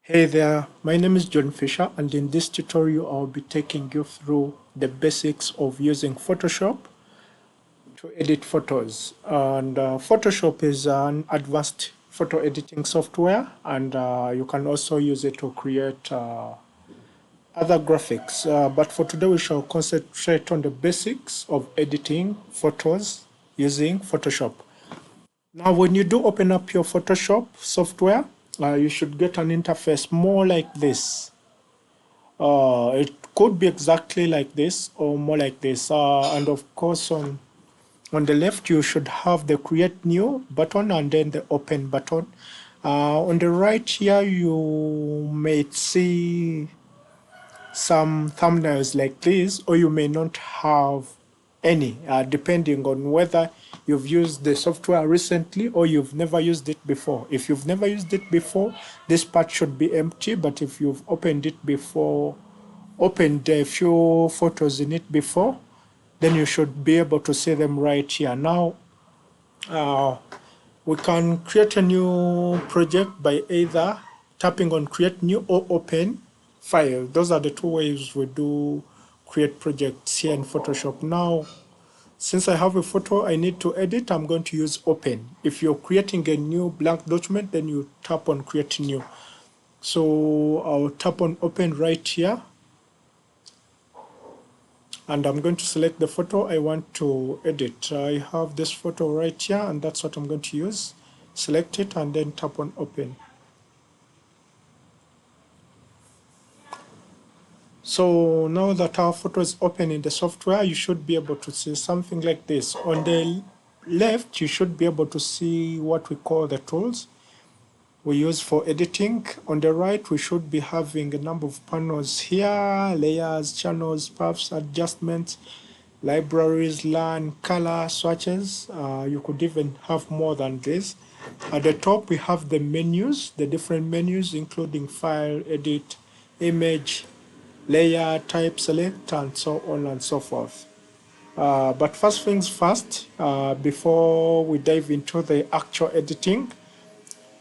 Hey there, my name is John Fisher, and in this tutorial I'll be taking you through the basics of using Photoshop to edit photos. And Photoshop is an advanced photo editing software, and you can also use it to create other graphics. But for today we shall concentrate on the basics of editing photos using Photoshop. Now, when you do open up your Photoshop software, you should get an interface more like this. It could be exactly like this or more like this. And of course, on the left, you should have the Create New button and then the Open button. On the right here, you may see some thumbnails like this, or you may not have any, depending on whether you've used the software recently or you've never used it before. If you've never used it before, this part should be empty, but if you've opened it before, opened a few photos in it before, then you should be able to see them right here. Now, we can create a new project by either tapping on Create New or Open File. Those are the two ways we do create projects here in Photoshop. Now, since I have a photo I need to edit, I'm going to use Open. If you're creating a new blank document, then you tap on Create New. So I'll tap on Open right here. And I'm going to select the photo I want to edit. I have this photo right here, and that's what I'm going to use. Select it and then tap on Open. So now that our photo is open in the software, you should be able to see something like this. On the left, you should be able to see what we call the tools we use for editing. On the right, we should be having a number of panels here: layers, channels, paths, adjustments, libraries, learn, color, swatches. You could even have more than this. At the top, we have the menus, the different menus, including file, edit, image, layer, type, select, and so on and so forth. But first things first, before we dive into the actual editing,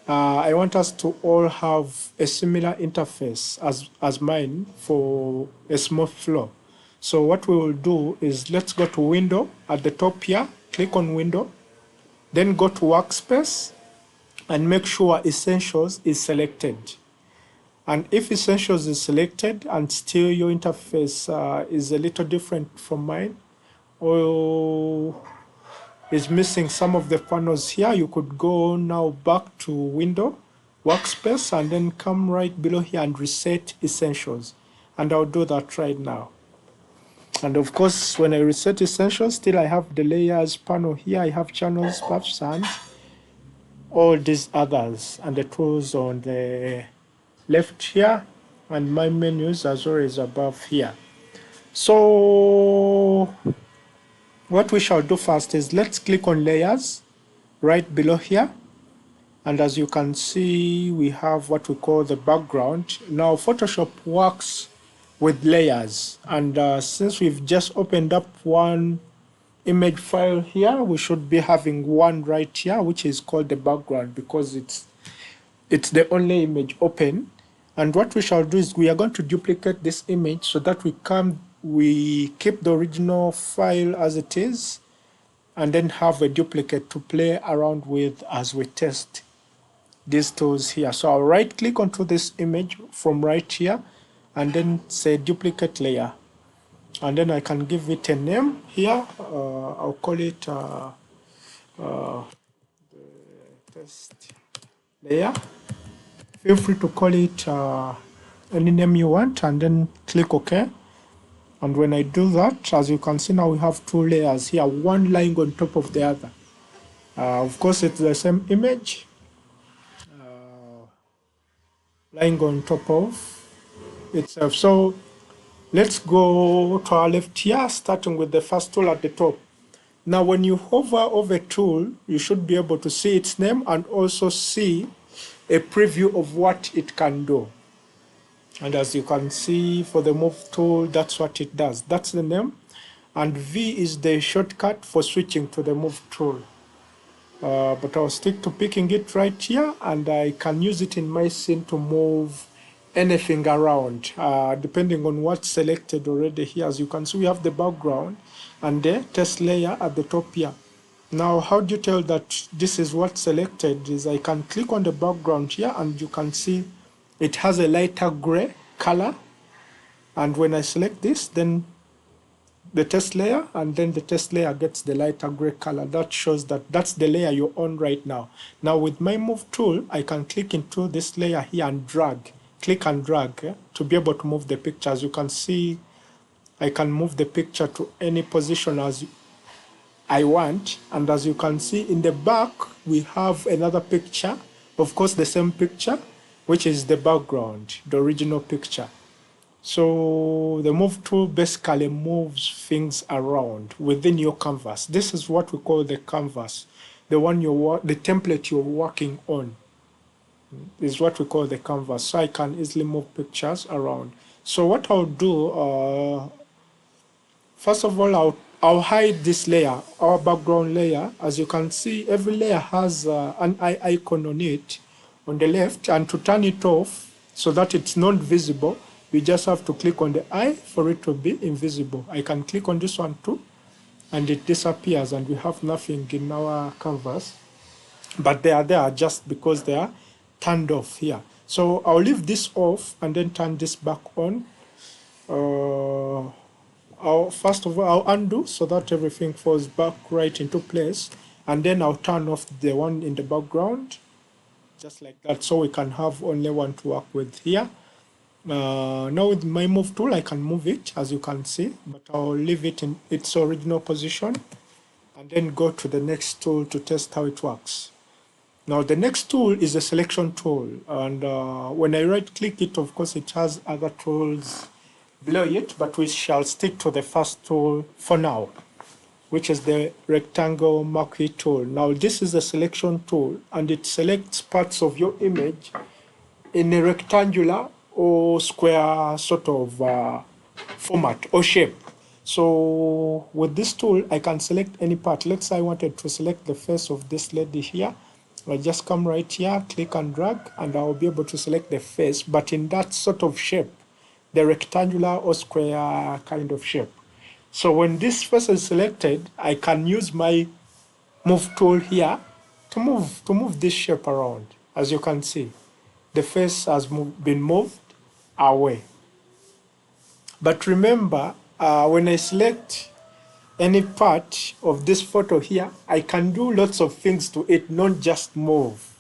I want us to all have a similar interface as mine for a smooth flow. So what we will do is, let's go to Window at the top here, click on Window, then go to Workspace and make sure Essentials is selected. And if Essentials is selected and still your interface is a little different from mine, or is missing some of the panels here, you could go now back to Window, Workspace, and then come right below here and reset Essentials. And I'll do that right now. And of course, when I reset Essentials, still I have the Layers panel here. I have channels, paths, and all these others, and the tools on the left here, and my menus as well as above here. So what we shall do first is, let's click on Layers right below here, and as you can see, we have what we call the background. Now Photoshop works with layers, and since we've just opened up one image file here, we should be having one right here which is called the background, because it's the only image open. And what we shall do is, we are going to duplicate this image so that we keep the original file as it is, and then have a duplicate to play around with as we test these tools here. So I'll right click onto this image from right here and then say duplicate layer, and then I can give it a name here. I'll call it the test layer. Feel free to call it any name you want, and then click OK. And when I do that, as you can see, now we have two layers here, one lying on top of the other. Of course, it's the same image lying on top of itself. So let's go to our left here, starting with the first tool at the top. Now, when you hover over a tool, you should be able to see its name and also see a preview of what it can do. And as you can see, for the Move tool, that's what it does. That's the name. And V is the shortcut for switching to the Move tool. But I'll stick to picking it right here, and I can use it in my scene to move anything around, depending on what's selected already here. As you can see, we have the background and the test layer at the top here. Now, how do you tell that this is what's selected? Is I can click on the background here and you can see it has a lighter gray color. And when I select this, then the test layer, and then the test layer gets the lighter gray color. That shows that that's the layer you're on right now. Now with my move tool, I can click into this layer here and drag, click and drag to be able to move the picture. As you can see, I can move the picture to any position as I want. And as you can see in the back, we have another picture, of course the same picture, which is the background, the original picture. So the move tool basically moves things around within your canvas. This is what we call the canvas. The template you're working on is what we call the canvas. So I can easily move pictures around. So what I'll do, first of all, I'll hide this layer, our background layer. As you can see, every layer has an eye icon on it on the left, and to turn it off so that it's not visible, we just have to click on the eye for it to be invisible. I can click on this one too, and it disappears, and we have nothing in our canvas. But they are there just because they are turned off here. So I'll leave this off and then turn this back on. First of all, I'll undo so that everything falls back right into place. And then I'll turn off the one in the background, just like that, so we can have only one to work with here. Now with my move tool, I can move it, as you can see, but I'll leave it in its original position and then go to the next tool to test how it works. Now the next tool is the selection tool, and when I right click it, of course it has other tools below it, but we shall stick to the first tool for now, which is the rectangle marquee tool. Now this is a selection tool, and it selects parts of your image in a rectangular or square sort of format or shape. So with this tool, I can select any part. Let's say I wanted to select the face of this lady here. I just come right here, click and drag, and I'll be able to select the face, but in that sort of shape, the rectangular or square kind of shape. So when this face is selected, I can use my move tool here to move this shape around. As you can see, the face has been moved away. But remember, when I select any part of this photo here, I can do lots of things to it, not just move.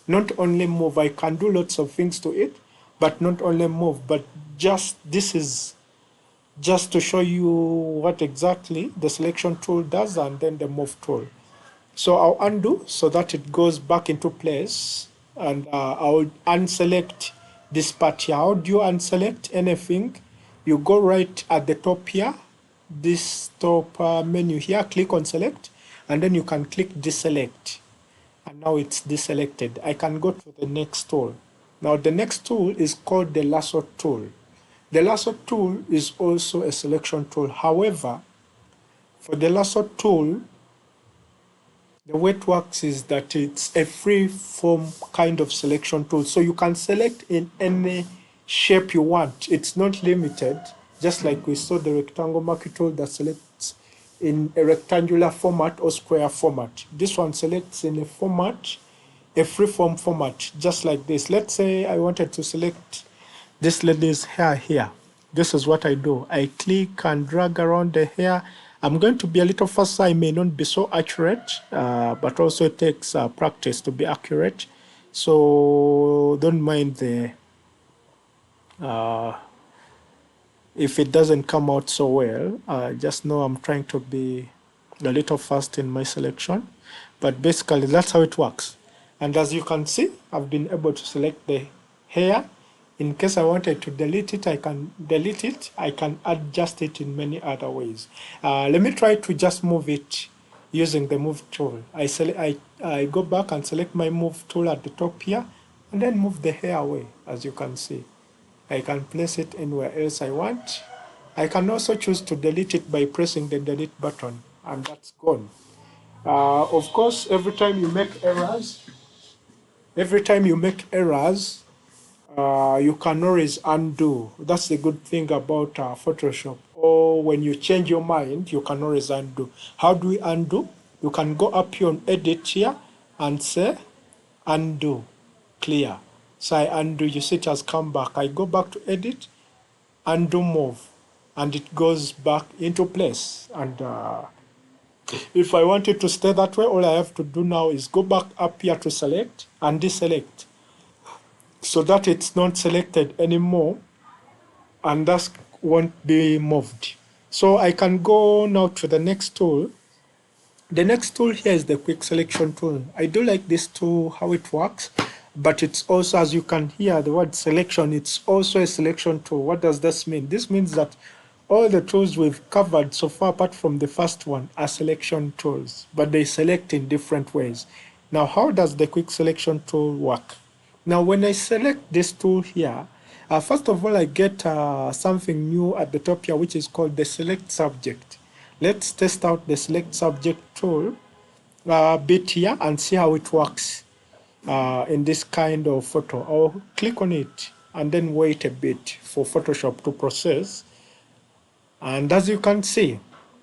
Not only move, I can do lots of things to it, but not only move, but this is just to show you what exactly the selection tool does, and then the move tool. So I'll undo so that it goes back into place, and I'll unselect this part here. How do you unselect anything? You go right at the top here, this top menu here, click on select, and then you can click deselect. And now it's deselected. I can go to the next tool. Now the next tool is called the lasso tool. The lasso tool is also a selection tool. However, for the lasso tool, the way it works is that it's a free form kind of selection tool. So you can select in any shape you want. It's not limited, just like we saw the rectangle marquee tool that selects in a rectangular format or square format. This one selects in a format, a free form format, just like this. Let's say I wanted to select this lady's hair here. This is what I do. I click and drag around the hair. I'm going to be a little faster. I may not be so accurate, but also it takes practice to be accurate. So don't mind if it doesn't come out so well. Just know I'm trying to be a little fast in my selection. But basically, that's how it works. And as you can see, I've been able to select the hair. In case I wanted to delete it, I can delete it. I can adjust it in many other ways. Let me try to just move it using the move tool. I go back and select my move tool at the top here, and then move the hair away, as you can see. I can place it anywhere else I want. I can also choose to delete it by pressing the delete button, and that's gone. Of course, every time you make errors, you can always undo. That's the good thing about Photoshop. Or when you change your mind, you can always undo. How do we undo? You can go up here on edit here and say undo, clear. So I undo, you see it has come back. I go back to edit, undo move, and it goes back into place. And if I want it to stay that way, all I have to do now is go back up here to select and deselect, so that it's not selected anymore and thus won't be moved. So I can go now to the next tool. The next tool here is the quick selection tool. I do like this tool, how it works, but it's also, as you can hear the word selection, it's also a selection tool. What does this mean? This means that all the tools we've covered so far, apart from the first one, are selection tools, but they select in different ways. Now, how does the quick selection tool work? Now, when I select this tool here, first of all, I get something new at the top here, which is called the select subject. Let's test out the select subject tool bit here and see how it works in this kind of photo. I'll click on it and then wait a bit for Photoshop to process. And as you can see,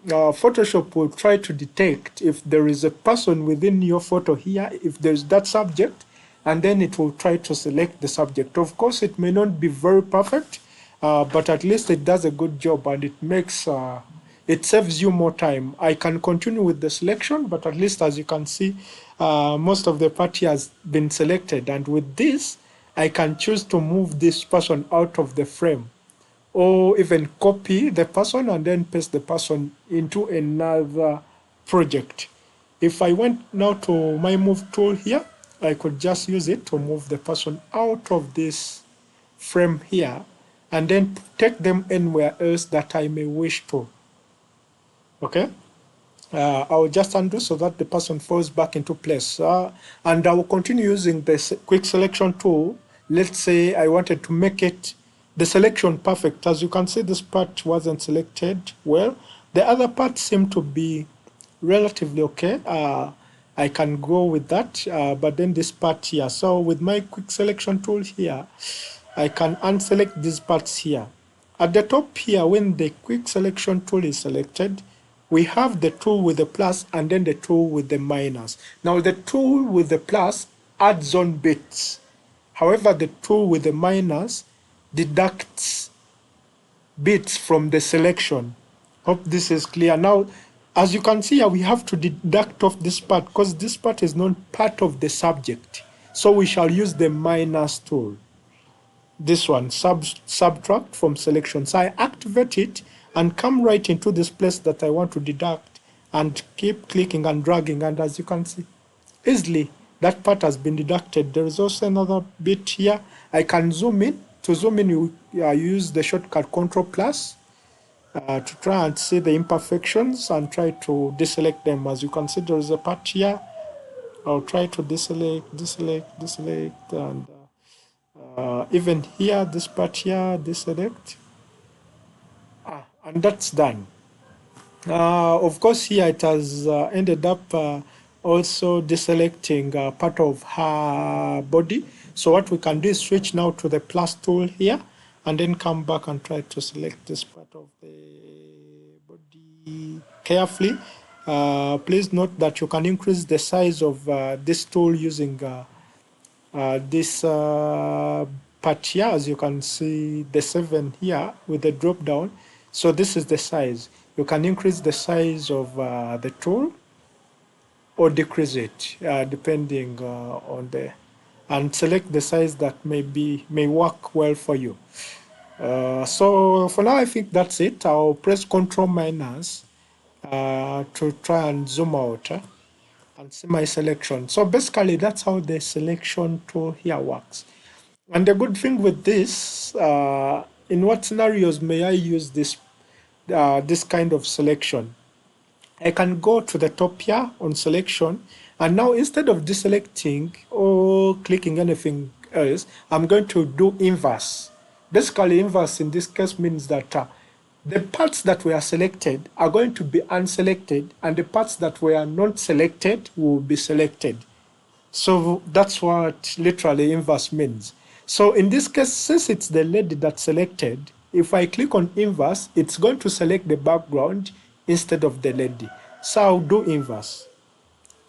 Photoshop will try to detect if there is a person within your photo here, if there's that subject, and then it will try to select the subject. Of course, it may not be very perfect, but at least it does a good job, and it makes it saves you more time. I can continue with the selection, but at least as you can see, most of the part here has been selected. And with this, I can choose to move this person out of the frame, or even copy the person and then paste the person into another project. If I went now to my move tool here, I could just use it to move the person out of this frame here and then take them anywhere else that I may wish to. Okay, I'll just undo so that the person falls back into place. And I will continue using the quick selection tool. Let's say I wanted to make it the selection perfect. As you can see, this part wasn't selected well. The other parts seem to be relatively okay. I can go with that, but then this part here. So with my quick selection tool here, I can unselect these parts here. At the top here, when the quick selection tool is selected, we have the tool with the plus and then the tool with the minus. Now the tool with the plus adds on bits. However, the tool with the minus deducts bits from the selection. Hope this is clear. Now, as you can see here, we have to deduct off this part because this part is not part of the subject. So we shall use the minus tool. This one, subtract from selection. So I activate it and come right into this place that I want to deduct and keep clicking and dragging. And as you can see, easily that part has been deducted. There is also another bit here. I can zoom in. To zoom in, you use the shortcut Control Plus to try and see the imperfections and try to deselect them. As you can see, there is a part here. I'll try to deselect, and even here, this part here, deselect. And that's done. Of course, here it has ended up also deselecting part of her body. So what we can do is switch now to the plus tool here and then come back and try to select this part of the body carefully. Please note that you can increase the size of this tool using this part here. As you can see, the 7 here with the drop down. So this is the size. You can increase the size of the tool or decrease it depending on the, and select the size that may work well for you. So for now, I think that's it. I'll press Control minus to try and zoom out and see my selection. So basically, that's how the selection tool here works. And the good thing with this, in what scenarios may I use this kind of selection? I can go to the top here on selection, and now instead of deselecting or clicking anything else, I'm going to do inverse. Basically, inverse in this case means that the parts that were selected are going to be unselected, and the parts that were not selected will be selected. So that's what literally inverse means. So in this case, since it's the lady that's selected, if I click on inverse, it's going to select the background instead of the lady. So I'll do inverse.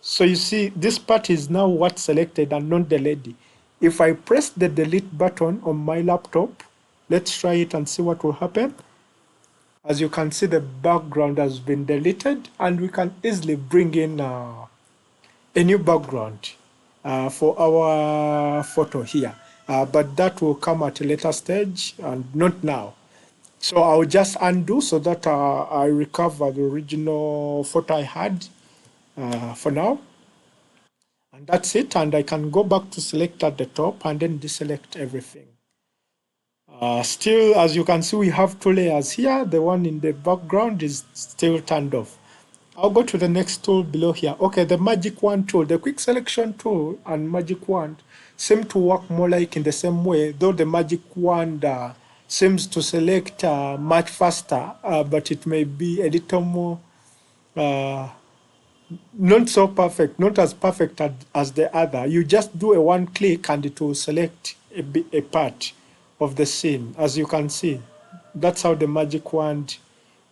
So you see, this part is now what's selected and not the lady. If I press the delete button on my laptop, let's try it and see what will happen. As you can see, the background has been deleted, and we can easily bring in a new background for our photo here. But that will come at a later stage and not now. So I'll just undo so that I recover the original photo I had for now. And that's it. And I can go back to select at the top and then deselect everything. Still, as you can see, we have two layers here. The one in the background is still turned off. I'll go to the next tool below here. Okay, the magic wand tool, the quick selection tool and magic wand seem to work more like in the same way, though the magic wand seems to select much faster, but it may be a little more not so perfect, not as perfect as the other. You just do a one click and it will select a part of the scene. As you can see, that's how the magic wand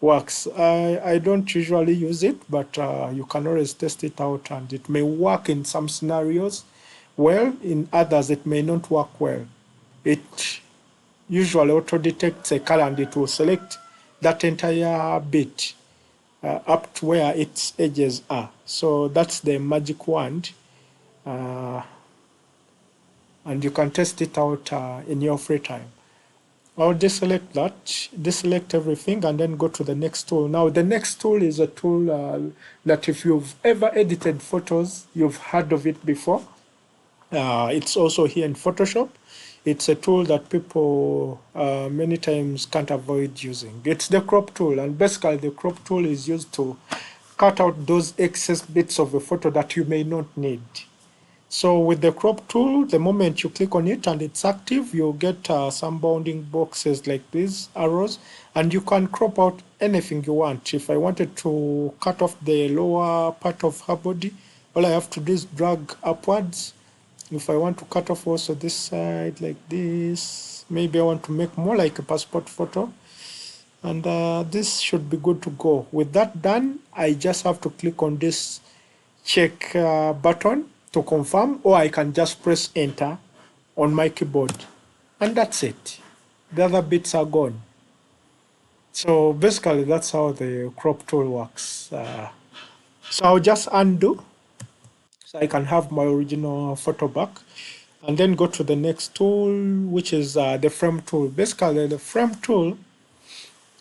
works. I don't usually use it, but you can always test it out, and it may work in some scenarios well, in others it may not work well. It usually auto detects a color and it will select that entire bit up to where its edges are. So that's the magic wand, and you can test it out in your free time. I'll deselect that, deselect everything, and then go to the next tool. Now, the next tool is a tool that if you've ever edited photos, you've heard of it before. It's also here in Photoshop. It's a tool that people many times can't avoid using. It's the crop tool, and basically the crop tool is used to cut out those excess bits of a photo that you may not need. So with the crop tool, the moment you click on it and it's active, you'll get some bounding boxes like these arrows, and you can crop out anything you want. If I wanted to cut off the lower part of her body, all I have to do is drag upwards. If I want to cut off also this side like this, maybe I want to make more like a passport photo, and this should be good to go. With that done, I just have to click on this check button to confirm, or I can just press enter on my keyboard, and that's it. The other bits are gone. So basically that's how the crop tool works. So I'll just undo so I can have my original photo back, and then go to the next tool, which is the frame tool. Basically the frame tool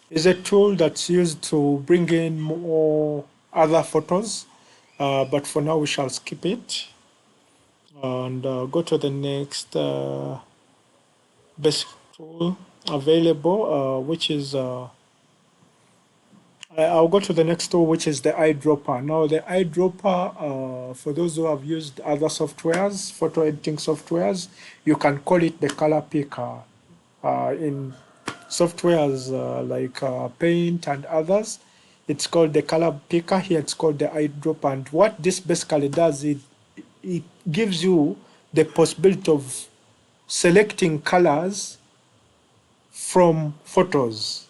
is a tool that's used to bring in more other photos, but for now we shall skip it and go to the next basic tool available, which is I'll go to the next tool, which is the eyedropper. Now, the eyedropper, for those who have used other softwares, photo editing softwares, you can call it the color picker. In softwares like Paint and others, it's called the color picker. Here, it's called the eyedropper. And what this basically does is it gives you the possibility of selecting colors from photos,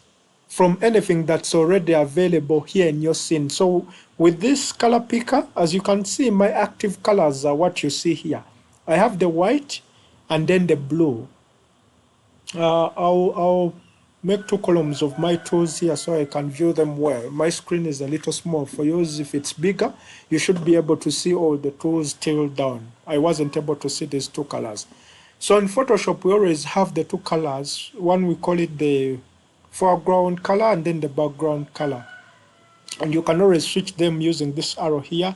from anything that's already available here in your scene. So with this color picker, as you can see, my active colors are what you see here. I have the white and then the blue. I'll make two columns of my tools here so I can view them well. My screen is a little small. For yours, if it's bigger, you should be able to see all the tools tiled down. I wasn't able to see these two colors. So in Photoshop, we always have the two colors. One, we call it the foreground color and then the background color. And you can always switch them using this arrow here.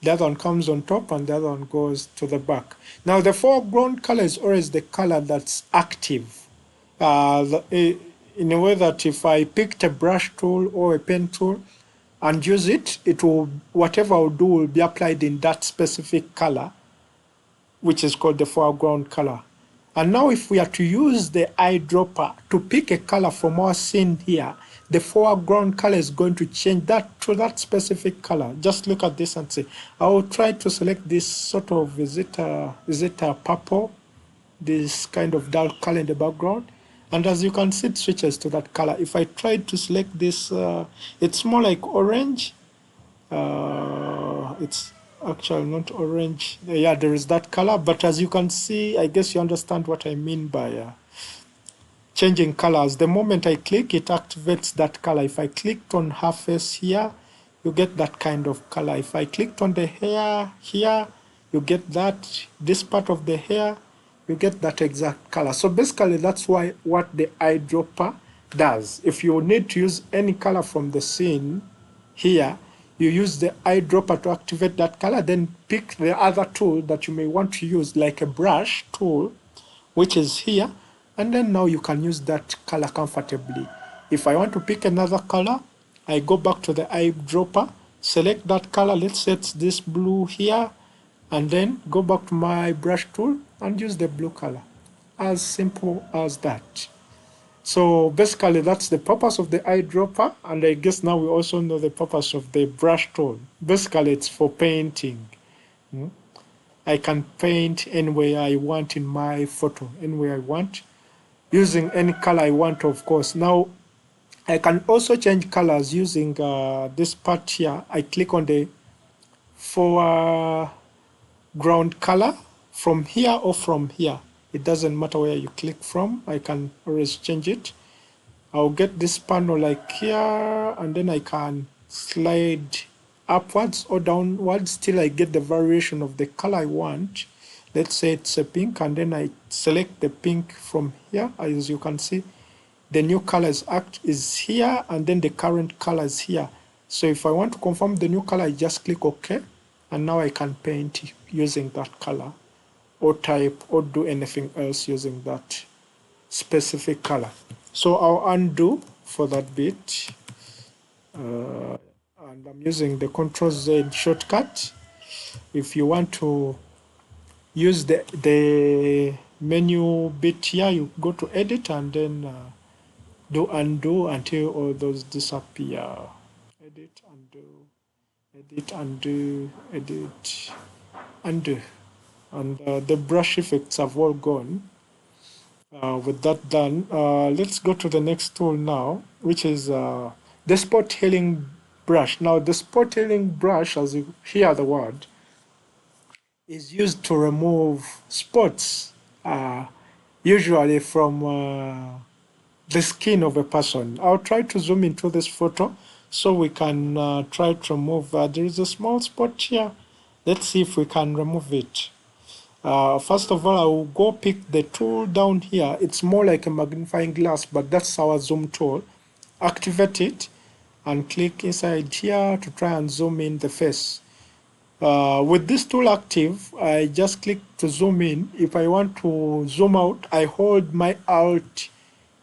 The other one comes on top and the other one goes to the back. Now the foreground color is always the color that's active. In a way that if I picked a brush tool or a pen tool and use it, it will, whatever I'll do will be applied in that specific color, which is called the foreground color. And now if we are to use the eyedropper to pick a color from our scene here, the foreground color is going to change that to that specific color. Just look at this and say, I will try to select this sort of, is it a purple? this kind of dark color in the background. And as you can see, it switches to that color. If I try to select this, it's more like orange. It's actually not orange. Yeah, there is that color. But as you can see, I guess you understand what I mean by changing colors. The moment I click, it activates that color. If I clicked on her face here, you get that kind of color. If I clicked on the hair here, you get that. This part of the hair, you get that exact color. So basically, that's why what the eyedropper does. If you need to use any color from the scene here, you use the eyedropper to activate that color, then pick the other tool that you may want to use, like a brush tool, which is here, and then now you can use that color comfortably. If I want to pick another color, I go back to the eyedropper, select that color, let's set this blue here, and then go back to my brush tool and use the blue color. As simple as that. So basically that's the purpose of the eyedropper, and I guess now we also know the purpose of the brush tool. Basically it's for painting. I can paint anywhere I want in my photo, anywhere I want, using any color I want, of course. Now I can also change colors using this part here. I click on the foreground color from here or from here. It doesn't matter where you click from. I can always change it. I'll get this panel like here, and then I can slide upwards or downwards till I get the variation of the color I want. Let's say it's a pink, and then I select the pink from here. As you can see, the new color is here, and then the current color is here. So if I want to confirm the new color, I just click OK, and now I can paint using that color, or type, or do anything else using that specific color. So I'll undo for that bit, and I'm using the Ctrl-Z shortcut. If you want to use the menu bit here, you go to edit and then do undo until all those disappear. Edit, undo, edit, undo, edit, undo. And the brush effects have all gone. With that done, let's go to the next tool now, which is the spot healing brush. Now the spot healing brush, as you hear the word, is used to remove spots, usually from the skin of a person. I'll try to zoom into this photo so we can try to remove. There is a small spot here. Let's see if we can remove it. First of all, I will go pick the tool down here. It's more like a magnifying glass, but that's our zoom tool. Activate it and click inside here to try and zoom in the face. With this tool active, I just click to zoom in. If I want to zoom out, I hold my Alt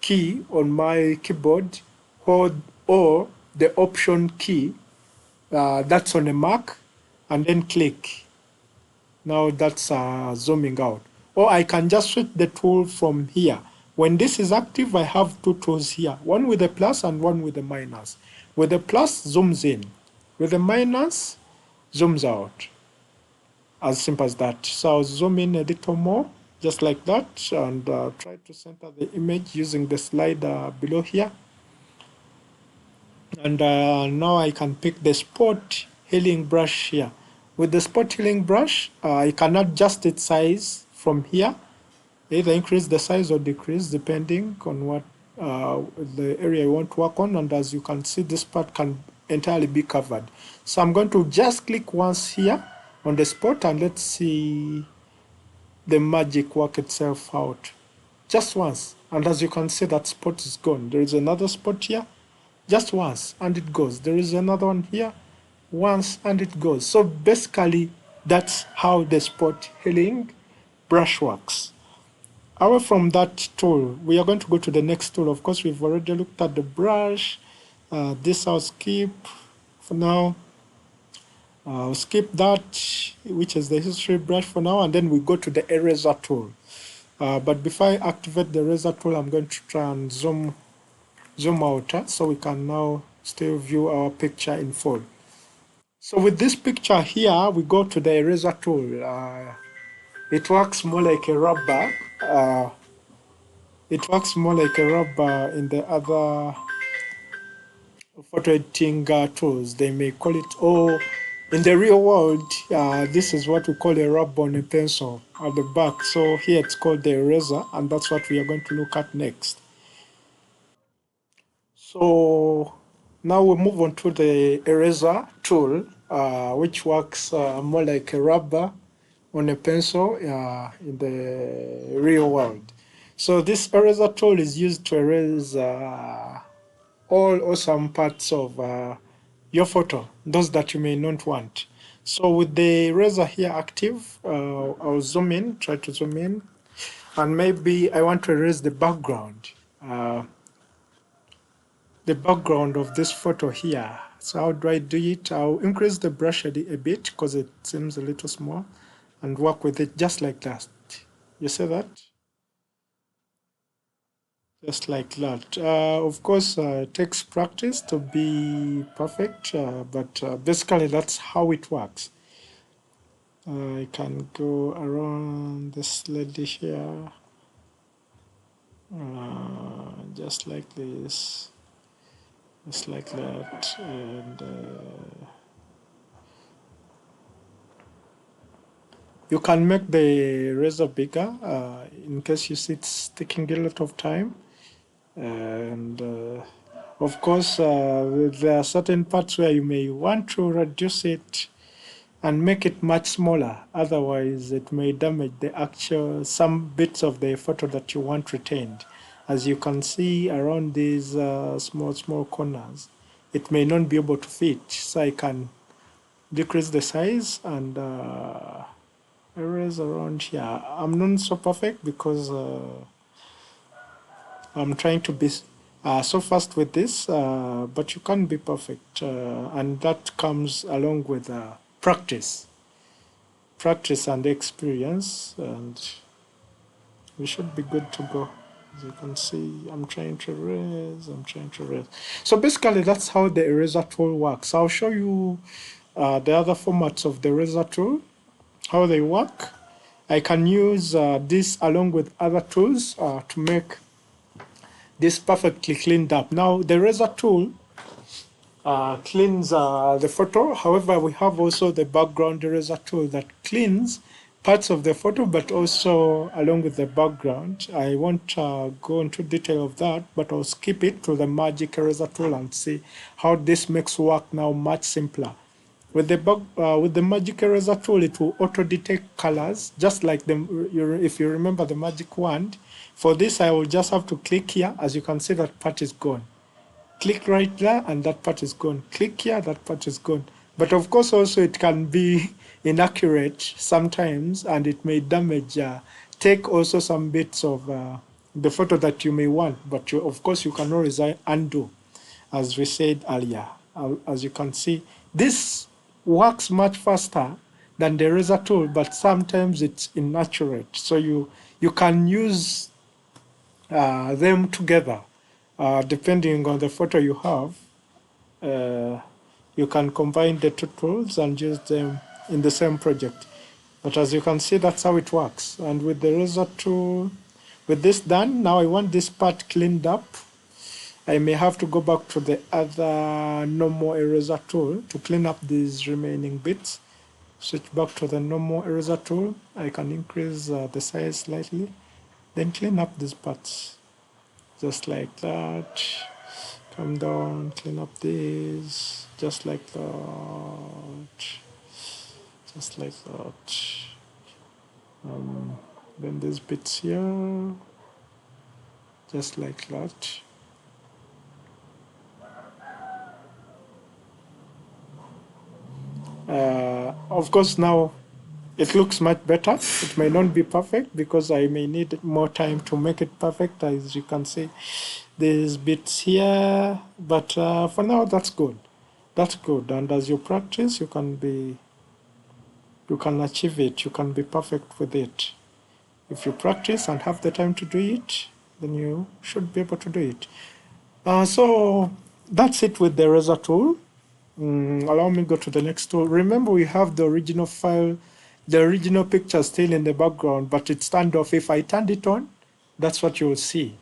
key on my keyboard, or the Option key, that's on a Mac, and then click. Now that's zooming out. Or I can just switch the tool from here. When this is active, I have two tools here, one with a plus and one with a minus. With the plus, zooms in. With the minus, zooms out. As simple as that. So I'll zoom in a little more, just like that, and try to center the image using the slider below here. And now I can pick the spot healing brush here. With the spot healing brush, I can adjust its size from here, either increase the size or decrease depending on what the area I want to work on. And as you can see, this part can entirely be covered. So I'm going to just click once here on the spot, and let's see the magic work itself out. Just once, and as you can see, that spot is gone. There is another spot here, just once, and it goes. There is another one here, once, and it goes. So basically, that's how the spot healing brush works. Away from that tool, we are going to go to the next tool. Of course, we've already looked at the brush. This I'll skip for now. I'll skip that, which is the history brush for now, and then we go to the eraser tool. But before I activate the eraser tool, I'm going to try and zoom out so we can now still view our picture in full. So with this picture here, we go to the eraser tool. It works more like a rubber, It works more like a rubber in the other photo editing tools. They may call it, or in the real world, this is what we call a rub on a pencil at the back. So here it's called the eraser, and that's what we are going to look at next. So now we move on to the eraser tool, which works more like a rubber on a pencil in the real world. So this eraser tool is used to erase all or some parts of your photo, those that you may not want. So with the eraser here active, I'll zoom in, try to zoom in, and maybe I want to erase uh, the background of this photo here. So how do I do it? I'll increase the brush a bit because it seems a little small, and work with it just like that. You see that? Just like that. Of course, it takes practice to be perfect, but basically that's how it works. I can go around this lady here, just like this, just like that, and you can make the razor bigger in case you see it's taking a lot of time. And of course, there are certain parts where you may want to reduce it and make it much smaller. Otherwise, it may damage the actual, some bits of the photo that you want retained. As you can see around these small corners, it may not be able to fit. So I can decrease the size and erase around here. I'm not so perfect because I'm trying to be so fast with this, but you can be perfect. And that comes along with practice and experience, and we should be good to go. As you can see, I'm trying to erase. So basically, that's how the eraser tool works. I'll show you the other formats of the eraser tool, how they work. I can use this along with other tools to make this perfectly cleaned up. Now, the eraser tool cleans the photo. However, we have also the background eraser tool that cleans parts of the photo, but also along with the background. I won't go into detail of that, but I'll skip it to the magic eraser tool and see how this makes work now much simpler. With the magic eraser tool, it will auto detect colors, just like if you remember the magic wand. For this, I will just have to click here. As you can see, that part is gone. Click right there and that part is gone. Click here, that part is gone. But of course, also it can be inaccurate sometimes, and it may damage, take also some bits of the photo that you may want. But of course, you can always undo, as we said earlier. As you can see, this works much faster than the eraser tool, but sometimes it's inaccurate. So you can use them together. Depending on the photo you have, you can combine the two tools and use them in the same project. But as you can see, that's how it works. And with the eraser tool, with this done, now I want this part cleaned up. I may have to go back to the other normal eraser tool to clean up these remaining bits. Switch back to the normal eraser tool. I can increase the size slightly, then clean up these parts. Just like that. Come down, clean up these, just like that. Just like that. Then these bits here, just like that. Of course, now it looks much better. It may not be perfect because I may need more time to make it perfect. As you can see, there's bits here, but for now that's good. That's good. And as you practice, you can achieve it. You can be perfect with it. If you practice and have the time to do it, then you should be able to do it. So that's it with the eraser tool. Allow me to go to the next tool. Remember, we have the original file the original picture is still in the background, but it's turned off. If I turned it on, that's what you'll see.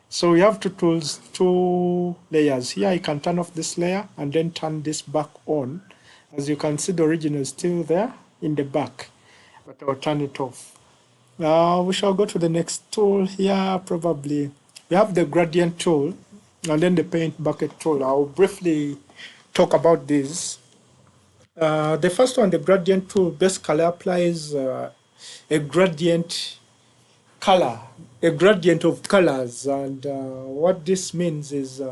So we have two tools, two layers. Here I can turn off this layer and then turn this back on. As you can see, the original is still there in the back, but I'll turn it off. Now we shall go to the next tool here. Probably we have the gradient tool and then the paint bucket tool. I'll briefly talk about these. The first one, the gradient tool, basically applies a gradient color, a gradient of colors. And what this means is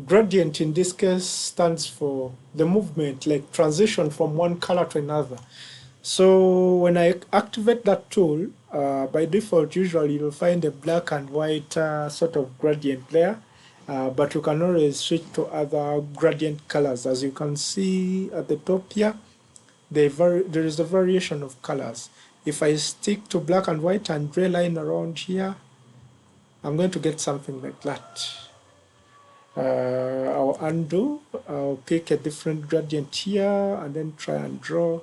gradient in this case stands for the movement, like transition from one color to another. So when I activate that tool, by default, usually you'll find a black and white sort of gradient there. But you can always switch to other gradient colors. As you can see at the top here, there is a variation of colors. If I stick to black and white and draw a line around here, I'm going to get something like that. I'll undo, I'll pick a different gradient here and then try and draw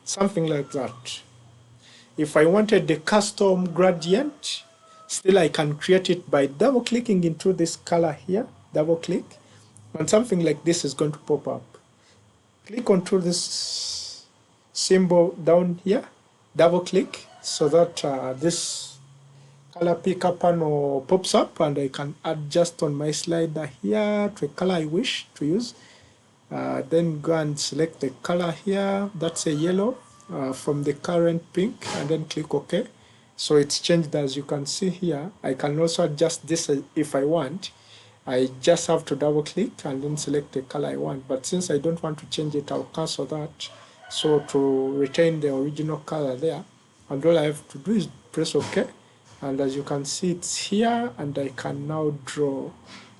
something like that. If I wanted the custom gradient, still I can create it by double clicking into this color here, double click, and something like this is going to pop up. Click onto this symbol down here, double click so that this color picker panel pops up, and I can adjust on my slider here to a color I wish to use. Then go and select the color here, that's a yellow from the current pink, and then click OK. So it's changed, as you can see here. I can also adjust this if I want. I just have to double click and then select the color I want. But since I don't want to change it, I'll cancel that. So to retain the original color there, and all I have to do is press OK. And as you can see, it's here, and I can now draw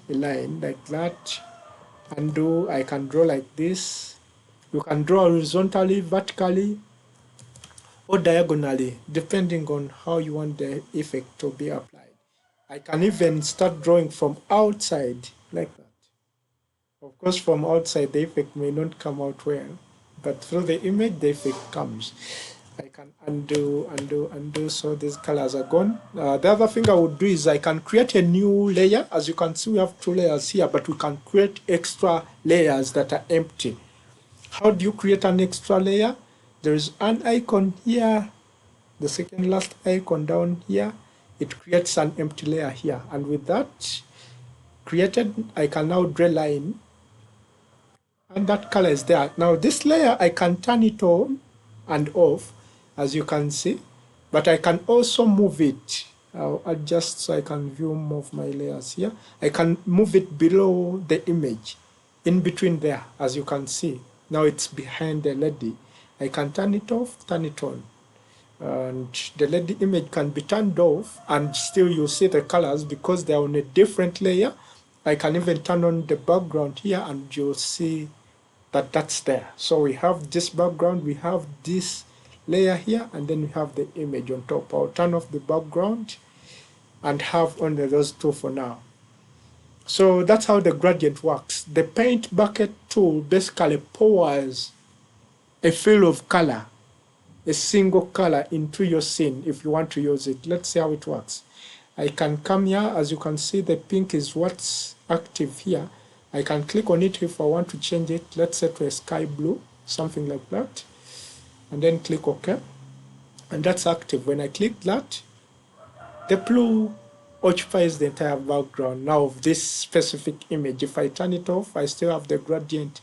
a line like that. Undo, I can draw like this. You can draw horizontally, vertically, or diagonally, depending on how you want the effect to be applied. I can even start drawing from outside like that. Of course, from outside, the effect may not come out well, but through the image, the effect comes. I can undo, undo, undo, so these colors are gone. The other thing I would do is I can create a new layer. As you can see, we have two layers here, but we can create extra layers that are empty. How do you create an extra layer? There is an icon here, the second last icon down here. It creates an empty layer here. And with that created, I can now draw a line, and that color is there. Now this layer, I can turn it on and off, as you can see, but I can also move it. I'll adjust so I can view more of my layers here. I can move it below the image, in between there, as you can see. Now it's behind the LED. I can turn it off, turn it on. And the LED image can be turned off, and still you see the colors because they're on a different layer. I can even turn on the background here, and you'll see that that's there. So we have this background, we have this layer here, and then we have the image on top. I'll turn off the background and have only those two for now. So that's how the gradient works. The paint bucket tool basically pours a fill of color, a single color, into your scene if you want to use it. Let's see how it works. I can come here. As you can see, the pink is what's active here. I can click on it if I want to change it. Let's say to a sky blue, something like that, and then click OK, and that's active. When I click that, the blue occupies the entire background now of this specific image. If I turn it off, I still have the gradient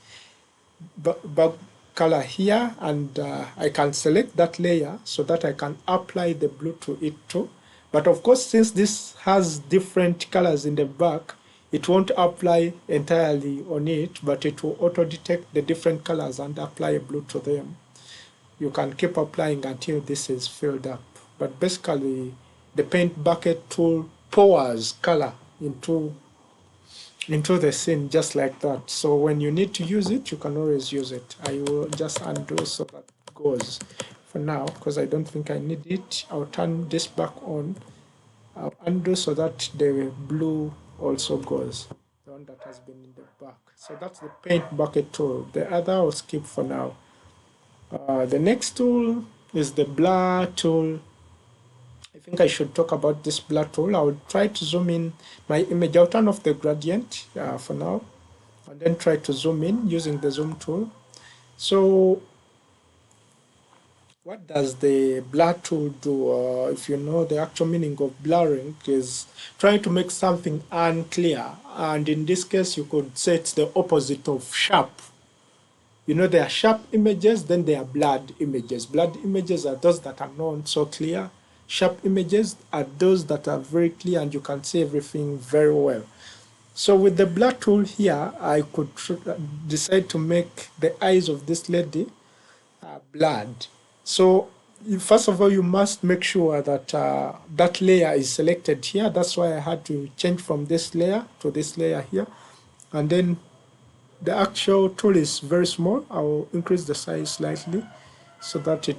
back color here, and I can select that layer so that I can apply the blue to it too. But of course, since this has different colors in the back, it won't apply entirely on it, but it will auto detect the different colors and apply a blue to them. You can keep applying until this is filled up. But basically, the paint bucket tool pours color into the scene just like that. So when you need to use it, you can always use it. I will just undo so that goes for now, because I don't think I need it. I'll turn this back on. I'll undo so that the blue also goes, the one that has been in the back. So that's the paint bucket tool. The other I'll skip for now. The next tool is the blur tool. I think I should talk about this blur tool. I will try to zoom in my image. I'll turn off the gradient for now, and then try to zoom in using the zoom tool. So what does the blur tool do? If you know the actual meaning of blurring, is trying to make something unclear. And in this case, you could say it's the opposite of sharp. You know, there are sharp images, then there are blurred images. Blurred images are those that are not so clear. Sharp images are those that are very clear and you can see everything very well. So with the blur tool here, I could decide to make the eyes of this lady blurred. So first of all, you must make sure that that layer is selected here. That's why I had to change from this layer to this layer here. And then the actual tool is very small. I will increase the size slightly so that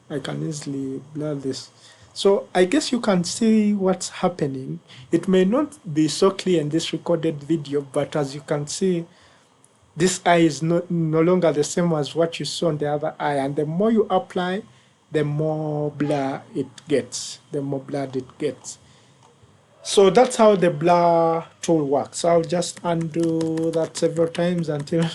I can easily blur this. So I guess you can see what's happening. It may not be so clear in this recorded video, but as you can see, this eye is no longer the same as what you saw on the other eye. And the more you apply, the more blur it gets, the more blurred it gets. So that's how the blur tool works. I'll just undo that several times until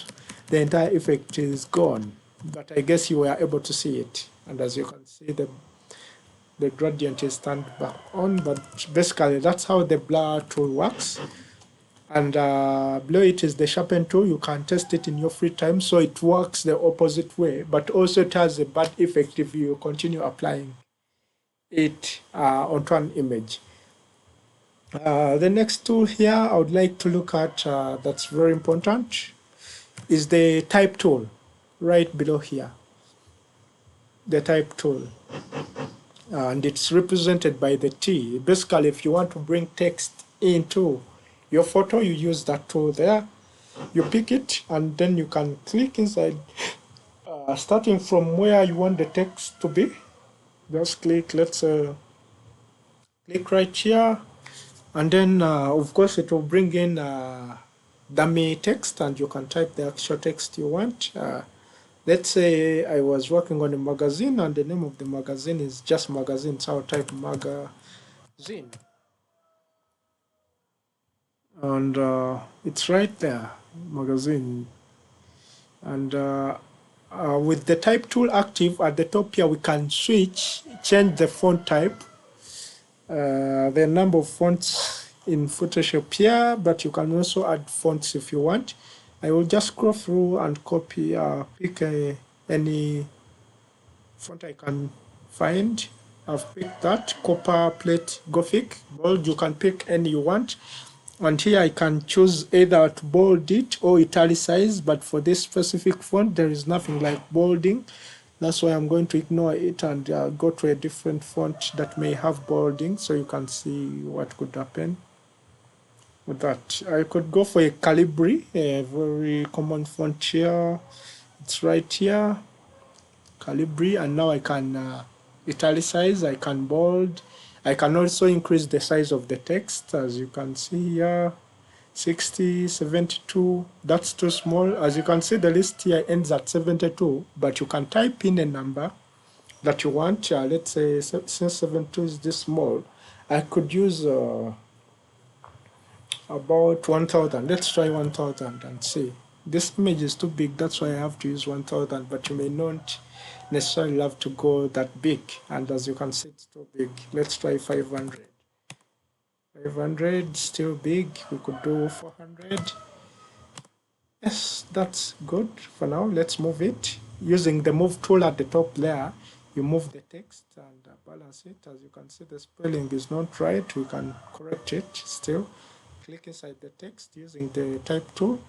the entire effect is gone. But I guess you were able to see it. And as you can see, the gradient is turned back on. But basically, that's how the blur tool works. And below it is the sharpen tool. You can test it in your free time. So it works the opposite way. But also it has a bad effect if you continue applying it onto an image. The next tool here I would like to look at that's very important is the type tool right below here. The type tool. And it's represented by the T. Basically, if you want to bring text into your photo, you use that tool there. You pick it and then you can click inside, starting from where you want the text to be. Just click, let's click right here. And then, of course, it will bring in dummy text, and you can type the actual text you want. Let's say I was working on a magazine, and the name of the magazine is just magazine, so I'll type magazine. And it's right there, magazine. And with the type tool active at the top here, we can change the font type. The number of fonts in Photoshop here, but you can also add fonts if you want. I will just scroll through and copy, pick any font I can find. I've picked that, Copper Plate Gothic, bold, you can pick any you want. And here I can choose either to bold it or italicize, but for this specific font, there is nothing like bolding. That's why I'm going to ignore it and go to a different font that may have bolding so you can see what could happen with that. I could go for a Calibri, a very common font here. It's right here, Calibri, and now I can italicize, I can bold. I can also increase the size of the text, as you can see here. 60, 72, that's too small. As you can see, the list here ends at 72, but you can type in a number that you want. Let's say since 72 is this small, I could use about 1000. Let's try 1000 and see. This image is too big, that's why I have to use 1000, but you may not necessarily have to go that big. And as you can see, it's too big. Let's try 500. 500, still big. We could do 400. Yes, that's good for now. Let's move it. Using the move tool at the top there, you move the text and balance it. As you can see, the spelling is not right. We can correct it still. Click inside the text using the type tool.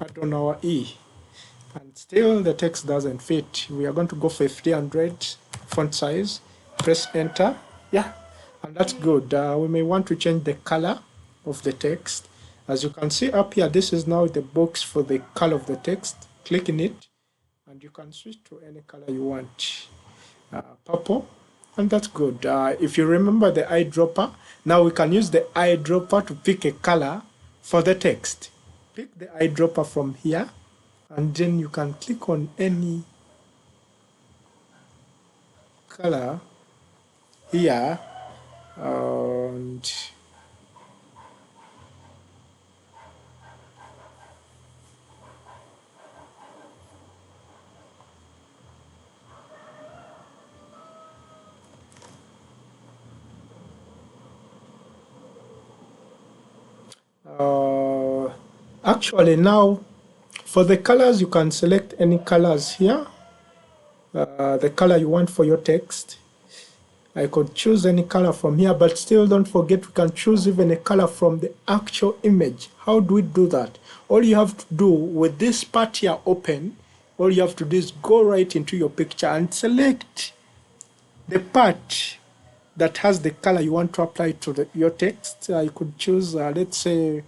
Add on our E. And still the text doesn't fit. We are going to go for 300 font size. Press enter. Yeah. And that's good. We may want to change the color of the text. As you can see up here, this is now the box for the color of the text. Click in it, and you can switch to any color you want. Purple, and that's good. If you remember the eyedropper, now we can use the eyedropper to pick a color for the text. Pick the eyedropper from here, and then you can click on any color here, and actually now for the colors you can select any colors here, the color you want for your text. I could choose any color from here, but still don't forget we can choose even a color from the actual image. How do we do that? All you have to do with this part here open, all you have to do is go right into your picture and select the part that has the color you want to apply to your text. I could choose, let's say,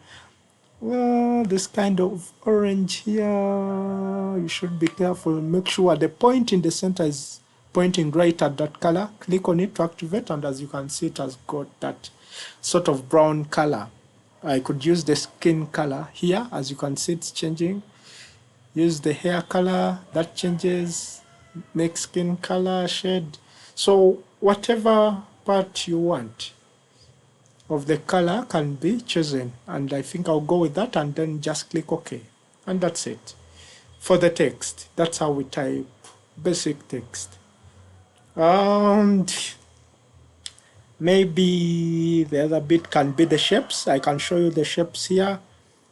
this kind of orange here. You should be careful. Make sure the point in the center is pointing right at that color. Click on it to activate, and as you can see, it has got that sort of brown color. I could use the skin color here. As you can see, it's changing. Use the hair color, that changes. Make skin color, shade. So whatever part you want of the color can be chosen, and I think I'll go with that, and then just click OK, and that's it. For the text, that's how we type basic text. And maybe the other bit can be the shapes. I can show you the shapes here.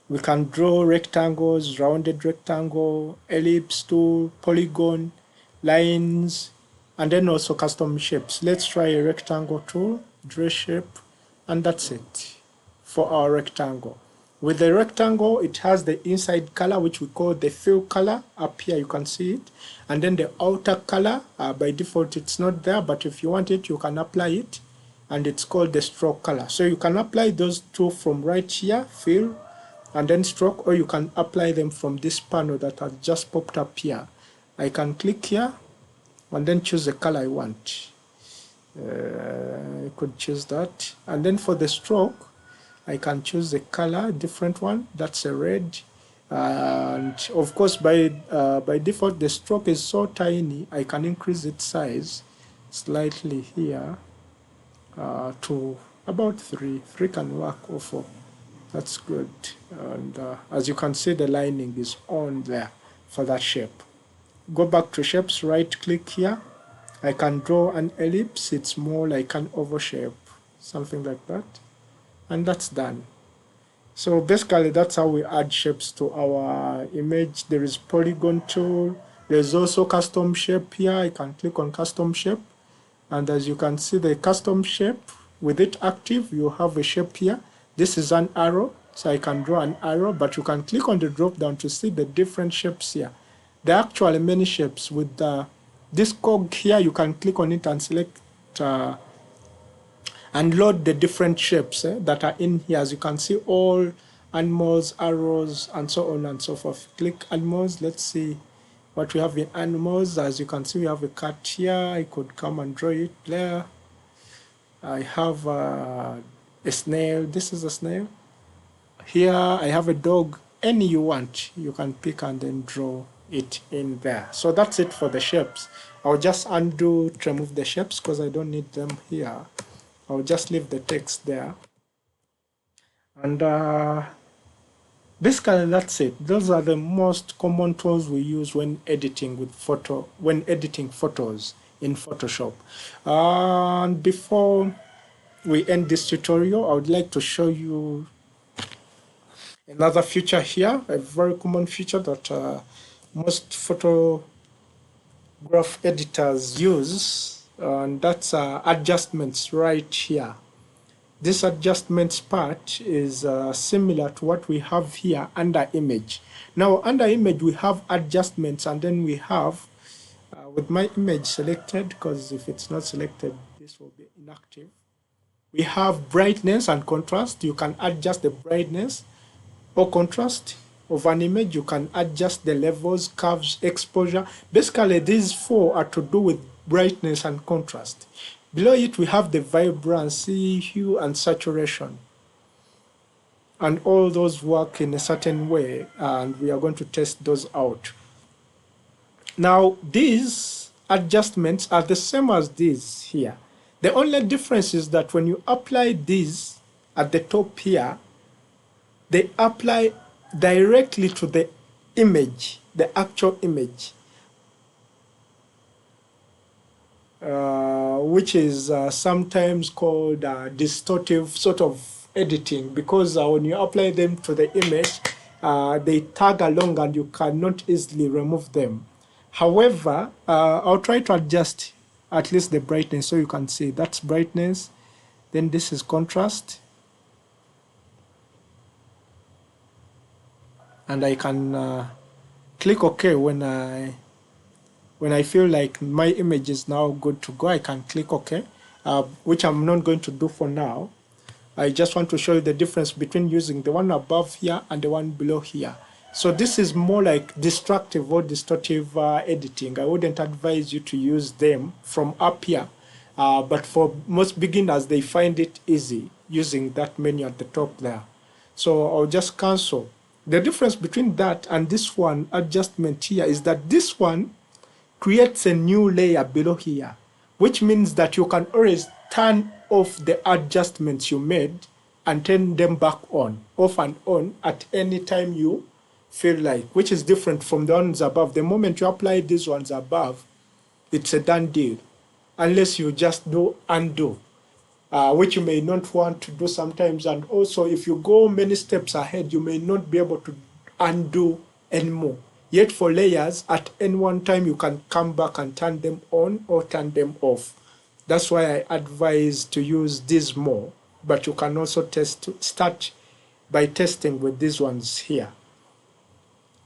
We can draw rectangles, rounded rectangle, ellipse tool, polygon, lines, and then also custom shapes. Let's try a rectangle tool, draw shape, and that's it for our rectangle. With the rectangle, it has the inside color, which we call the fill color. Up here, you can see it. And then the outer color, by default, it's not there, but if you want it, you can apply it. And it's called the stroke color. So you can apply those two from right here, fill, and then stroke, or you can apply them from this panel that has just popped up here. I can click here, and then choose the color I want. I could choose that, and then for the stroke I can choose the color, different one, that's a red, and of course by default the stroke is so tiny I can increase its size slightly here to about 3 can work, or 4. That's good. And as you can see, the lining is on there for that shape. Go back to shapes, right click here. I can draw an ellipse. It's more like an oval shape, something like that. And that's done. So basically, that's how we add shapes to our image. There is polygon tool. There's also custom shape here. I can click on custom shape. And as you can see, the custom shape, with it active, you have a shape here. This is an arrow, so I can draw an arrow, but you can click on the drop down to see the different shapes here. There are actually many shapes. With this cog here, you can click on it and select and load the different shapes that are in here. As you can see, all animals, arrows, and so on and so forth. Click animals. Let's see what we have in animals. As you can see, we have a cat here. I could come and draw it there. I have a snail. This is a snail. Here I have a dog. Any you want, you can pick and then draw it in there. So that's it for the shapes. I'll just undo to remove the shapes because I don't need them here. I'll just leave the text there. And basically that's it. Those are the most common tools we use when editing photos in Photoshop. And before we end this tutorial, I would like to show you another feature here, a very common feature that most photograph editors use, and that's adjustments right here. This adjustments part is similar to what we have here under image. Now under image we have adjustments, and then we have with my image selected, because if it's not selected this will be inactive, we have brightness and contrast. You can adjust the brightness or contrast of an image. You can adjust the levels, curves, exposure. Basically these four are to do with brightness and contrast. Below it we have the vibrancy, hue, and saturation, and all those work in a certain way, and we are going to test those out. Now these adjustments are the same as these here. The only difference is that when you apply these at the top here, they apply directly to the image, the actual image, which is sometimes called distortive sort of editing, because when you apply them to the image, they tag along and you cannot easily remove them. However, I'll try to adjust at least the brightness so you can see. That's brightness. Then this is contrast. And I can click OK when I feel like my image is now good to go. I can click OK, which I'm not going to do for now. I just want to show you the difference between using the one above here and the one below here. So this is more like destructive or distortive editing. I wouldn't advise you to use them from up here. But for most beginners, they find it easy using that menu at the top there. So I'll just cancel. The difference between that and this one adjustment here is that this one creates a new layer below here, which means that you can always turn off the adjustments you made and turn them back on, off and on at any time you feel like, which is different from the ones above. The moment you apply these ones above, it's a done deal, unless you just do undo, which you may not want to do sometimes. And also, if you go many steps ahead, you may not be able to undo anymore. Yet for layers, at any one time, you can come back and turn them on or turn them off. That's why I advise to use these more, but you can also start by testing with these ones here.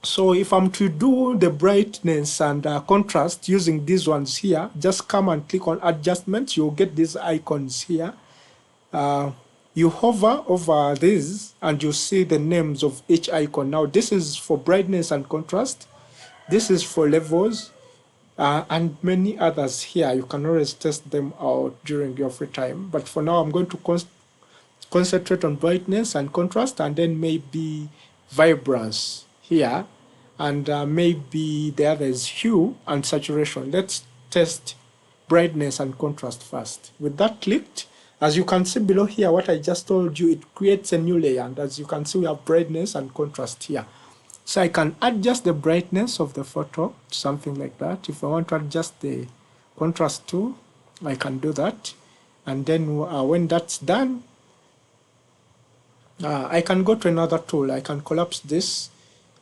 So if I'm to do the brightness and contrast using these ones here, just come and click on adjustments. You'll get these icons here. You hover over these and you see the names of each icon. Now this is for brightness and contrast. This is for levels and many others here. You can always test them out during your free time. But for now, I'm going to concentrate on brightness and contrast, and then maybe vibrance here, and maybe the other is hue and saturation. Let's test brightness and contrast first. With that clicked, as you can see below here, what I just told you, it creates a new layer. And as you can see, we have brightness and contrast here. So I can adjust the brightness of the photo to something like that. If I want to adjust the contrast too, I can do that. And then when that's done, I can go to another tool. I can collapse this.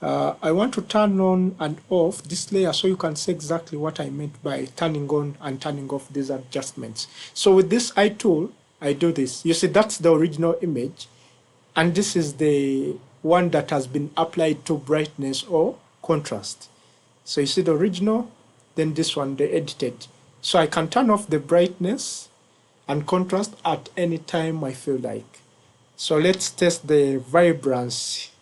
I want to turn on and off this layer so you can see exactly what I meant by turning on and turning off these adjustments. So with this eye tool, I do this. You see, that's the original image, and this is the one that has been applied to brightness or contrast. So you see the original, then this one, the edited. So I can turn off the brightness and contrast at any time I feel like. So let's test the vibrance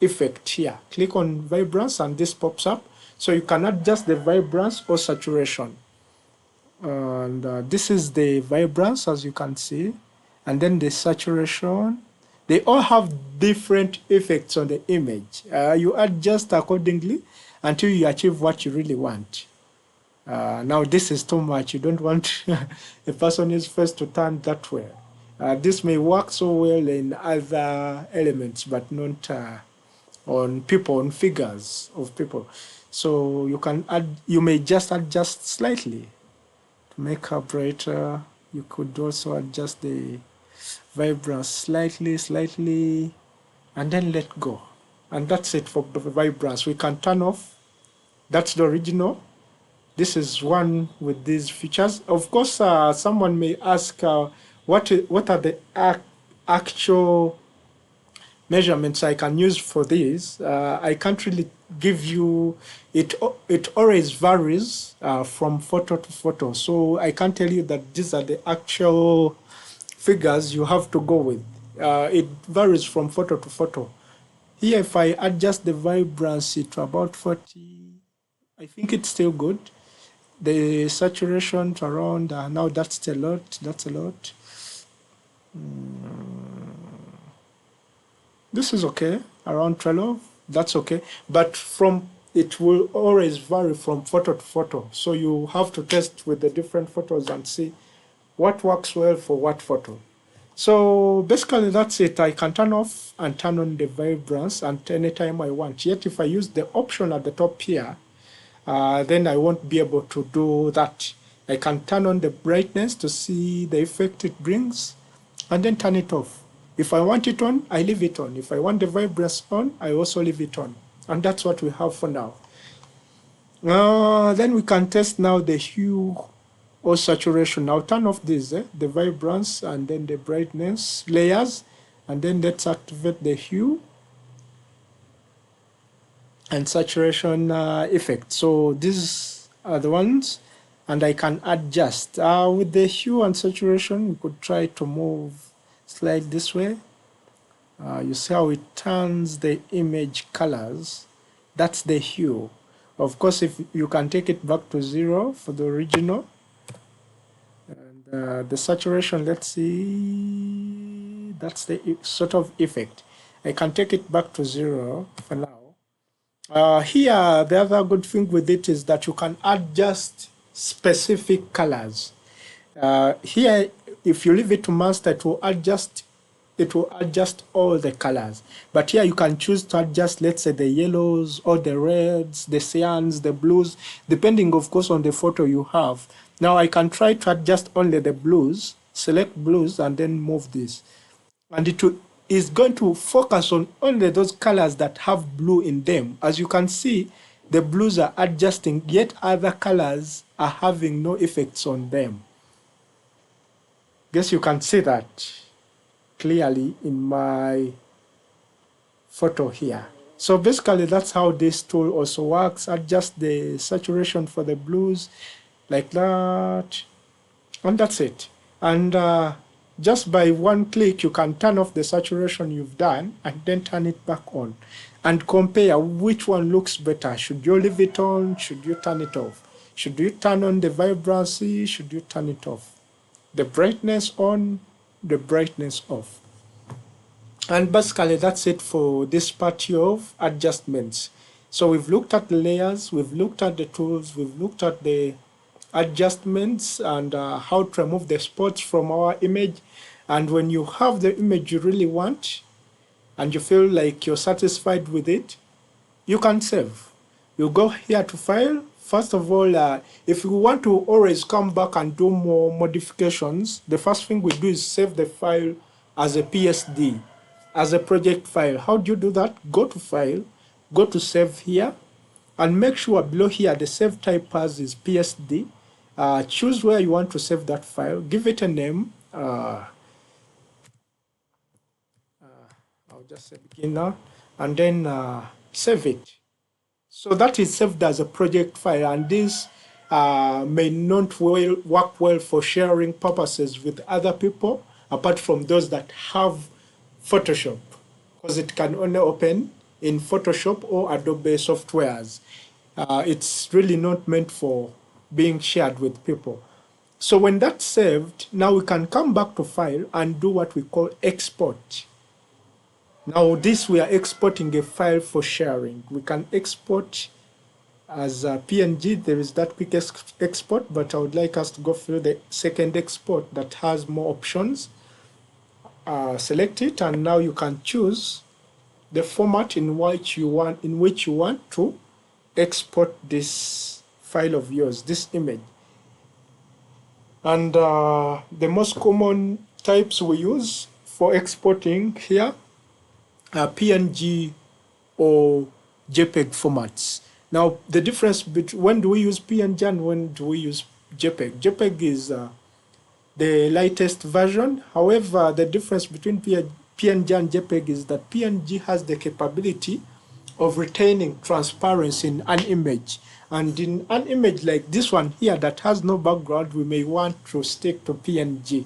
effect here. Click on vibrance and this pops up. So you can adjust the vibrance or saturation. And this is the vibrance, as you can see. And then the saturation. They all have different effects on the image. You adjust accordingly until you achieve what you really want. Now this is too much. You don't want a person's face to turn that way. This may work so well in other elements, but not on people, on figures of people. So you can you may just adjust slightly to make her brighter. You could also adjust the vibrance slightly, and then let go. And that's it for the vibrance. We can turn off. That's the original. This is one with these features. Of course, someone may ask, what are the actual measurements I can use for this? I can't really give you it. It always varies from photo to photo, so I can't tell you that these are the actual figures you have to go with. It varies from photo to photo. Here, if I adjust the vibrancy to about 40, I think it's still good. The saturation to around, now that's a lot, This is okay, around 12, that's okay. But from it will always vary from photo to photo. So you have to test with the different photos and see what works well for what photo. So basically that's it. I can turn off and turn on the vibrance at any time I want. Yet if I use the option at the top here, then I won't be able to do that. I can turn on the brightness to see the effect it brings and then turn it off. If I want it on, I leave it on. If I want the vibrance on, I also leave it on. And that's what we have for now. Then we can test now the hue or saturation. I'll turn off this, the vibrance and then the brightness layers, and then let's activate the hue and saturation effect. So these are the ones, and I can adjust. With the hue and saturation, we could try to move slide this way. You see how it turns the image colors. That's the hue. Of course, if you can take it back to 0 for the original. And the saturation, let's see, that's the sort of effect. I can take it back to 0 for now. Here, the other good thing with it is that you can adjust specific colors. Here, if you leave it to master, it will adjust all the colors. But here you can choose to adjust, let's say, the yellows or the reds, the cyans, the blues, depending, of course, on the photo you have. Now I can try to adjust only the blues, select blues, and then move this. And it is going to focus on only those colors that have blue in them. As you can see, the blues are adjusting, yet other colors are having no effects on them. Guess you can see that clearly in my photo here. So basically that's how this tool also works. Adjust the saturation for the blues like that, and that's it. And just by one click you can turn off the saturation you've done and then turn it back on and compare which one looks better. Should you leave it on? Should you turn it off? Should you turn on the vibrancy? Should you turn it off? The brightness on, the brightness off. And basically that's it for this part of adjustments. So we've looked at the layers, we've looked at the tools, we've looked at the adjustments and how to remove the spots from our image. And when you have the image you really want and you feel like you're satisfied with it, you can save. You go here to file. First of all, if you want to always come back and do more modifications, the first thing we do is save the file as a PSD, as a project file. How do you do that? Go to File, go to Save here, and make sure below here the save type as is PSD. Choose where you want to save that file, give it a name. I'll just say beginner, and then save it. So that is saved as a project file, and this may not work well for sharing purposes with other people, apart from those that have Photoshop, because it can only open in Photoshop or Adobe softwares. It's really not meant for being shared with people. So when that's saved, now we can come back to File and do what we call export. Now this, we are exporting a file for sharing. We can export as a PNG. There is that quick export, but I would like us to go through the second export that has more options. Select it, and now you can choose the format in which you want to export this file of yours, this image. And the most common types we use for exporting here are PNG or JPEG formats. Now the difference between when do we use PNG and when do we use JPEG? JPEG is the lightest version. However, the difference between PNG and JPEG is that PNG has the capability of retaining transparency in an image. And in an image like this one here that has no background, we may want to stick to PNG.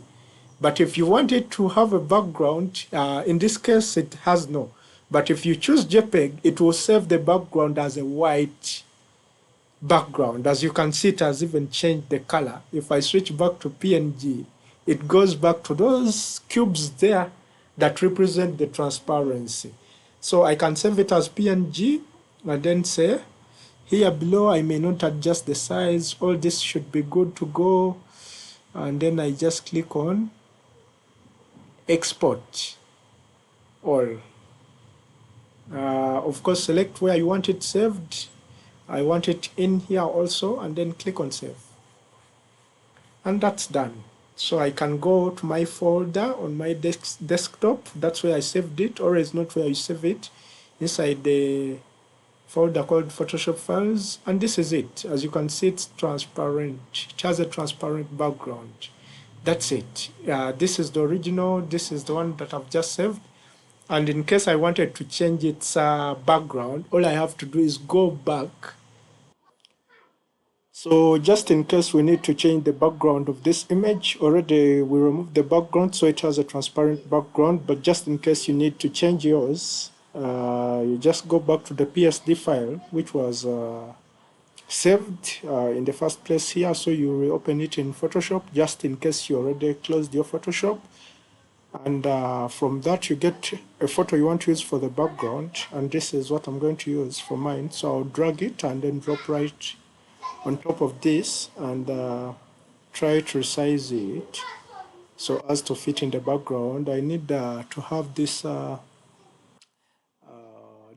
But if you want it to have a background, in this case it has no. But if you choose JPEG, it will save the background as a white background. As you can see, it has even changed the color. If I switch back to PNG, it goes back to those cubes there that represent the transparency. So I can save it as PNG and then say Here below, I may not adjust the size. All this should be good to go. And then I just click on export all. Of course, select where you want it saved. I want it in here also, and then click on save. And that's done. So I can go to my folder on my desktop. That's where I saved it, or it's not where you save it, inside the folder called Photoshop files. And this is it. As you can see, it's transparent. It has a transparent background. That's it. This is the original. This is the one that I've just saved. And in case I wanted to change its background, all I have to do is go back. So just in case we need to change the background of this image, already we removed the background, so it has a transparent background. But just in case you need to change yours, you just go back to the PSD file, which was saved in the first place here. So you reopen it in Photoshop, just in case you already closed your Photoshop. And from that, you get a photo you want to use for the background. And this is what I'm going to use for mine. So I'll drag it and then drop right on top of this and try to resize it so as to fit in the background. I need to have this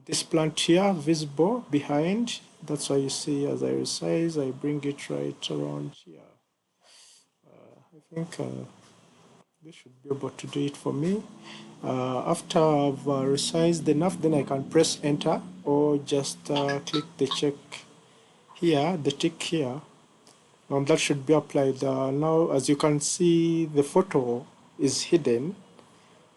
this plant here visible behind. That's why you see as I resize, I bring it right around here. I think this should be able to do it for me. After I've resized enough, then I can press enter or just click the check here, the tick here, and that should be applied. Now, as you can see, the photo is hidden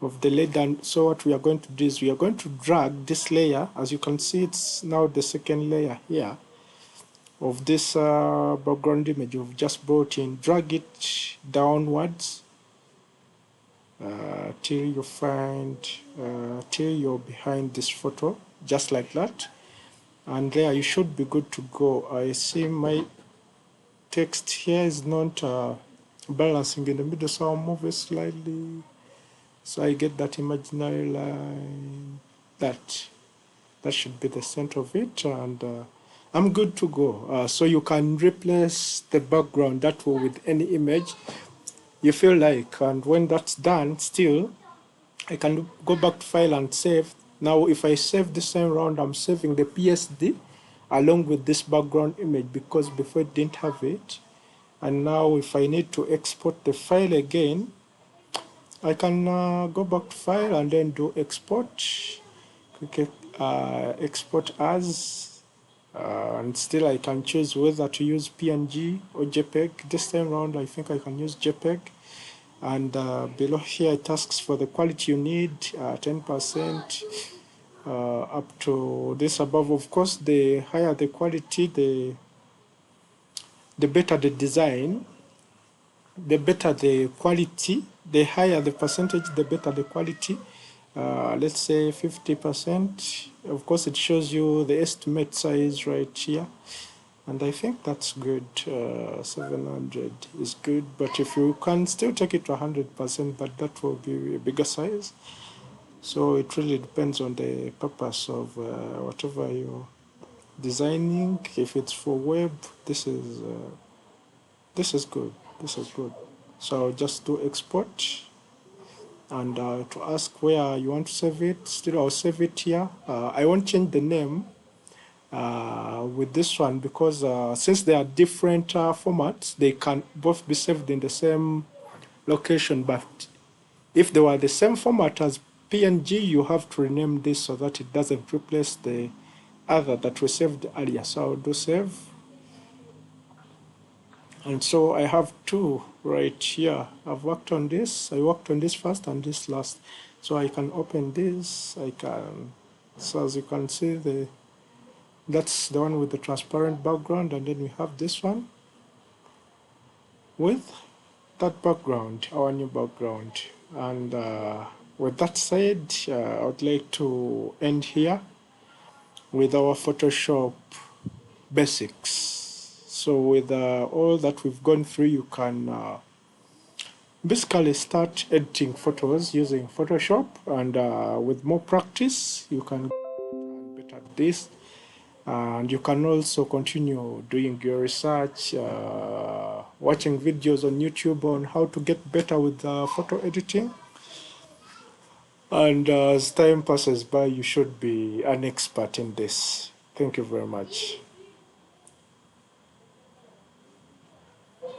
of the layer. So what we are going to do is we are going to drag this layer. As you can see, it's now the second layer here of this background image we've just brought in. Drag it downwards till you find, till you're behind this photo, just like that. And there you should be good to go. I see my text here is not balancing in the middle, so I'll move it slightly so I get that imaginary line. That should be the center of it, and I'm good to go. So you can replace the background that way with any image you feel like, and when that's done, still I can go back to file and save. Now if I save this time around, I'm saving the PSD along with this background image, because before it didn't have it. And now if I need to export the file again, I can go back to file and then do export, click export as, and still I can choose whether to use PNG or JPEG. This time around I think I can use JPEG. And below here it asks for the quality you need, 10%, up to this above. Of course, the higher the quality, the better the design, the better the quality. The higher the percentage, the better the quality. Let's say 50%. Of course, it shows you the estimate size right here. And I think that's good. 700 is good, but if you can still take it to 100%, but that will be a bigger size. So it really depends on the purpose of whatever you're designing. If it's for web, this is good. This is good. So I'll just do export, and to ask where you want to save it. Still, I'll save it here. I won't change the name with this one, because since they are different formats, they can both be saved in the same location. But if they were the same format as PNG, you have to rename this so that it doesn't replace the other that we saved earlier. So I'll do save. And so I have two right here. I've worked on this. I worked on this first and this last. So I can open this. So as you can see, that's the one with the transparent background, and then we have this one with that background, our new background. And with that said, I would like to end here with our Photoshop basics. So with all that we've gone through, you can basically start editing photos using Photoshop, and with more practice, you can get better at this. And you can also continue doing your research, watching videos on YouTube on how to get better with photo editing. And as time passes by, you should be an expert in this. Thank you very much.